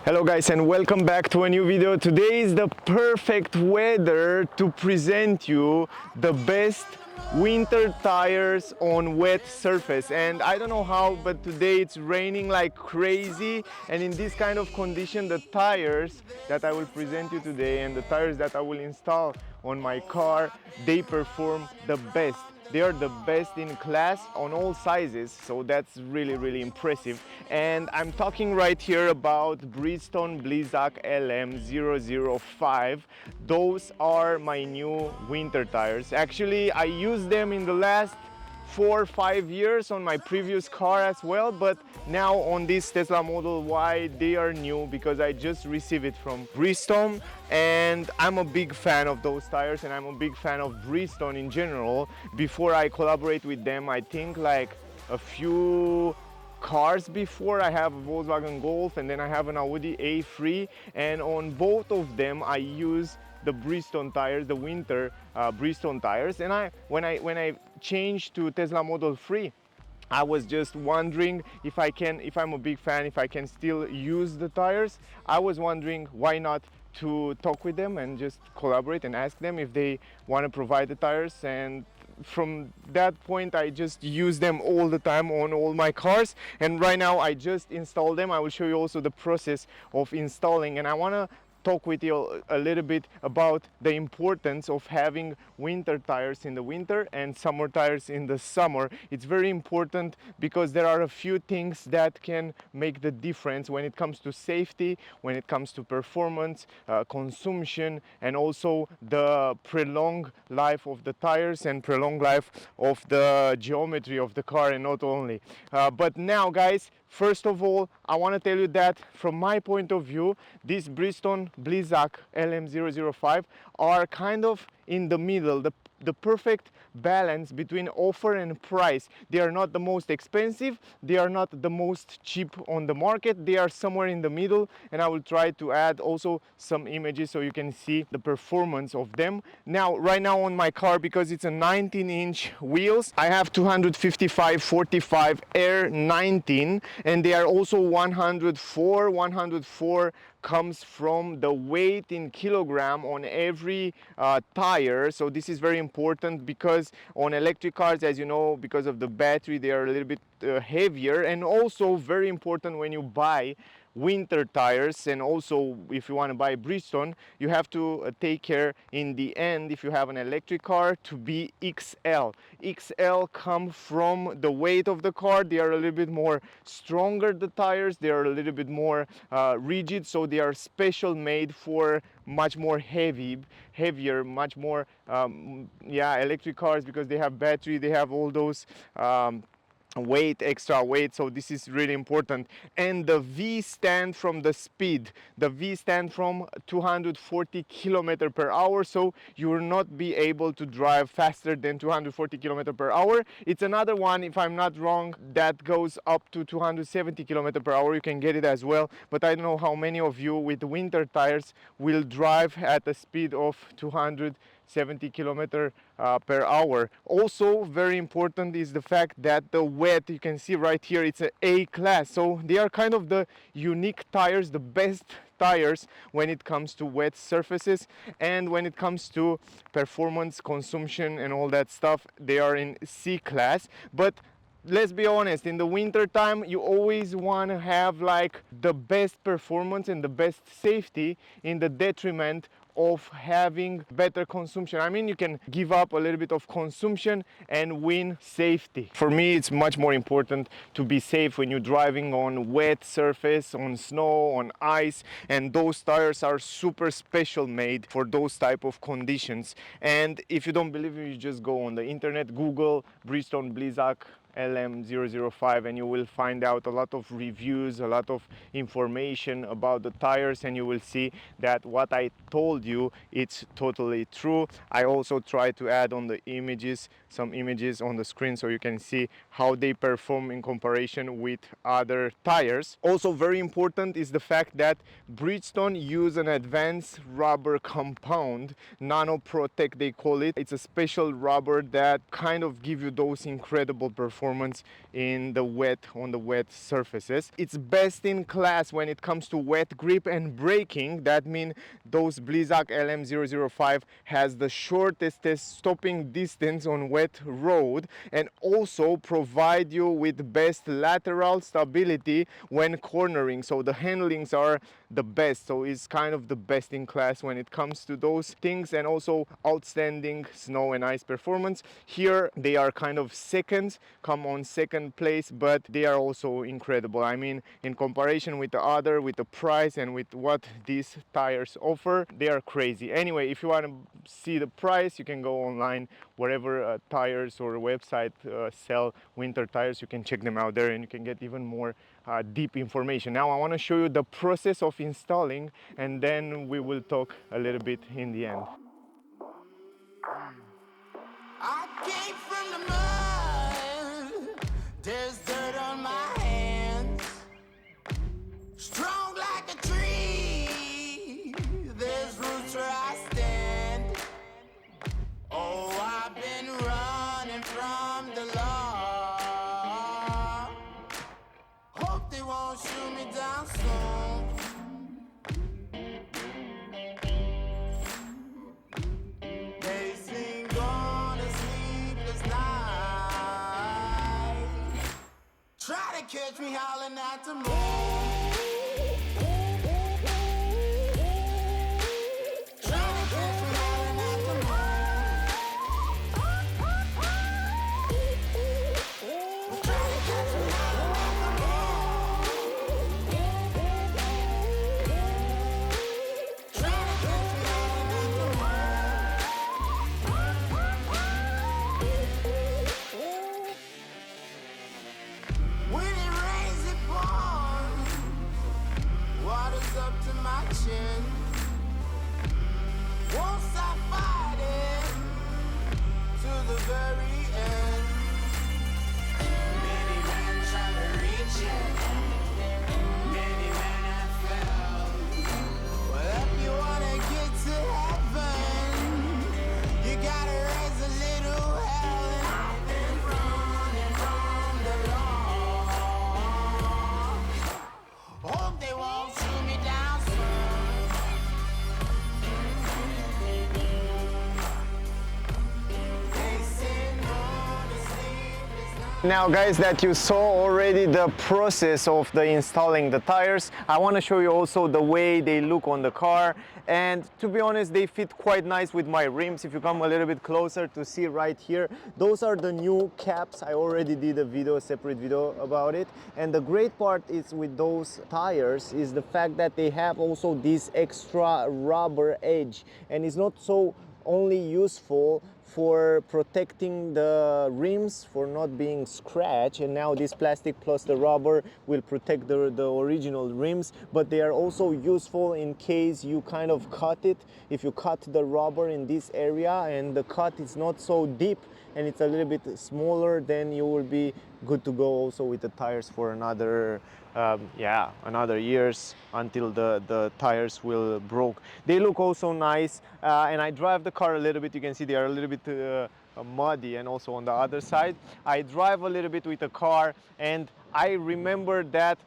Hello guys and welcome back to a new video. Today is the perfect weather to present you the best winter tires on wet surface. And I don't know how, but today it's raining like crazy, and in this kind of condition the tires that I will present you today and the tires that I will install on my car, they perform the best. They are the best in class on all sizes, so that's really impressive. And I'm talking right here about Bridgestone Blizzak LM005. Those are my new winter tires. Actually, I used them in the last 4 or 5 years on my previous car as well, but now on this Tesla Model Y they are new because I just received it from Bridgestone, and I'm a big fan of those tires and I'm a big fan of Bridgestone in general. Before I collaborate with them, I think like a few cars before. I have a Volkswagen Golf and then I have an Audi A3, and on both of them I use the Bridgestone tires, the winter Bridgestone tires. And when I changed to Tesla Model 3, I was just wondering if I'm a big fan, if I can still use the tires. I was wondering why not to talk with them and just collaborate and ask them if they want to provide the tires. And from that point I just use them all the time on all my cars, and right now I just installed them. I will show you also the process of installing, and I want to talk with you a little bit about the importance of having winter tires in the winter and summer tires in the summer. It's very important because there are a few things that can make the difference when it comes to safety, when it comes to performance, consumption, and also the prolonged life of the tires and prolonged life of the geometry of the car, and not only. But now guys, first of all, I want to tell you that from my point of view, these Bridgestone Blizzak LM005 are kind of in the middle, the perfect balance between offer and price. They are not the most expensive, they are not the most cheap on the market, they are somewhere in the middle, and I will try to add also some images so you can see the performance of them. Now, right now on my car, because it's a 19-inch wheels, I have 255/45 Air 19, and they are also 104 comes from the weight in kilogram on every tire. So this is very important because on electric cars, as you know, because of the battery, they are a little bit heavier, and also very important when you buy winter tires. And also if you want to buy Bridgestone, you have to take care in the end, if you have an electric car, to be XL. XL come from the weight of the car. They are a little bit more stronger, the tires, they are a little bit more rigid, so they are special made for much more heavier, much more electric cars, because they have battery, they have all those extra weight, so this is really important. And the V stand from the speed, the V stand from 240 kilometers per hour, so you will not be able to drive faster than 240 kilometers per hour. It's another one, if I'm not wrong, that goes up to 270 kilometers per hour. You can get it as well, but I don't know how many of you with winter tires will drive at a speed of 270 kilometers per hour. Also very important is the fact that the wet, you can see right here, it's an A class, so they are kind of the unique tires, the best tires when it comes to wet surfaces, and when it comes to performance, consumption, and all that stuff, they are in C class. But let's be honest, in the winter time you always want to have like the best performance and the best safety in the detriment of having better consumption. I mean, you can give up a little bit of consumption and win safety. For me, it's much more important to be safe when you're driving on wet surface, on snow, on ice, and those tires are super special made for those type of conditions. And if you don't believe me, you just go on the internet, Google Bridgestone Blizzak LM005, and you will find out a lot of reviews, a lot of information about the tires, and you will see that what I told you, it's totally true. I also try to add on the images some images on the screen so you can see how they perform in comparison with other tires. Also very important is the fact that Bridgestone use an advanced rubber compound, NanoPro-Tech they call it. It's a special rubber that kind of give you those incredible performance in the on the wet surfaces. It's best in class when it comes to wet grip and braking. That means those Blizzak LM005 has the shortest stopping distance on wet road and also provide you with best lateral stability when cornering. So the handlings are the best, so it's kind of the best in class when it comes to those things, and also outstanding snow and ice performance. Here they are kind of second, come on second place, but they are also incredible. I mean, in comparison with the other, with the price and with what these tires offer, they are crazy. Anyway, if you want to see the price, you can go online wherever tires or website sell winter tires. You can check them out there and you can get even more deep information. Now I want to show you the process of installing, and then we will talk a little bit in the end. I came from the mud, there's dirt on my hands, strong like a tree, there's roots where I stand. Oh, I've been running from the law, hope they won't shoot me down soon. They sing on a sleepless night, try to catch me howling at the moon. Won't stop fighting to the very end. Many men try to reach it, many men have failed. Well, if you wanna get to heaven, you gotta raise a little hell. And I've been running from the law, hope they won't shoot me down soon. Now guys, that you saw already the process of the installing the tires, I want to show you also the way they look on the car. And to be honest, they fit quite nice with my rims. If you come a little bit closer to see right here, those are the new caps. I already did a separate video about it. And the great part is with those tires is the fact that they have also this extra rubber edge, and it's not so only useful for protecting the rims for not being scratched, and now this plastic plus the rubber will protect the original rims, but they are also useful in case you kind of cut it. If you cut the rubber in this area and the cut is not so deep and it's a little bit smaller, then you will be good to go also with the tires for another another years until the tires will broke. They look also nice, and I drive the car a little bit. You can see they are a little bit muddy, and also on the other side I drive a little bit with the car, and I remember that,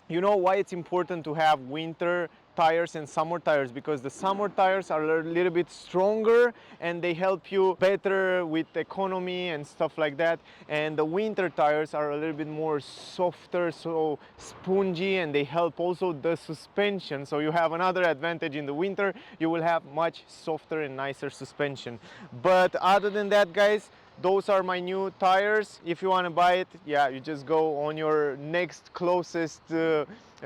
you know why it's important to have winter tires and summer tires? Because the summer tires are a little bit stronger and they help you better with economy and stuff like that, and the winter tires are a little bit more softer, so spongy, and they help also the suspension. So you have another advantage: in the winter you will have much softer and nicer suspension. But other than that, guys, those are my new tires. If you want to buy it, yeah, you just go on your next closest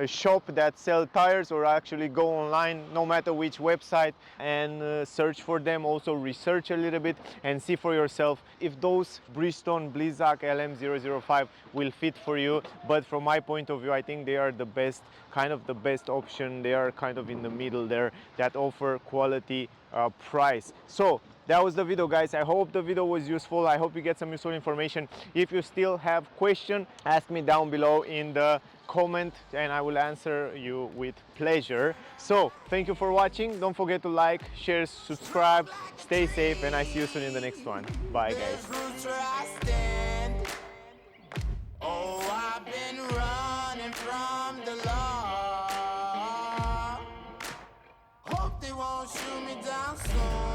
shop that sell tires, or actually go online, no matter which website, and search for them. Also research a little bit and see for yourself if those Bridgestone Blizzak LM005 will fit for you. But from my point of view, I think they are the best, kind of the best option. They are kind of in the middle there, that offer quality price. So that was the video, guys. I hope the video was useful. I hope you get some useful information. If you still have question, ask me down below in the comment and I will answer you with pleasure. So thank you for watching. Don't forget to like, share, subscribe, stay safe, and I see you soon in the next one. Bye, guys. Roots where I stand. Oh, I've been running from the law. Hope they won't shoot me down soon.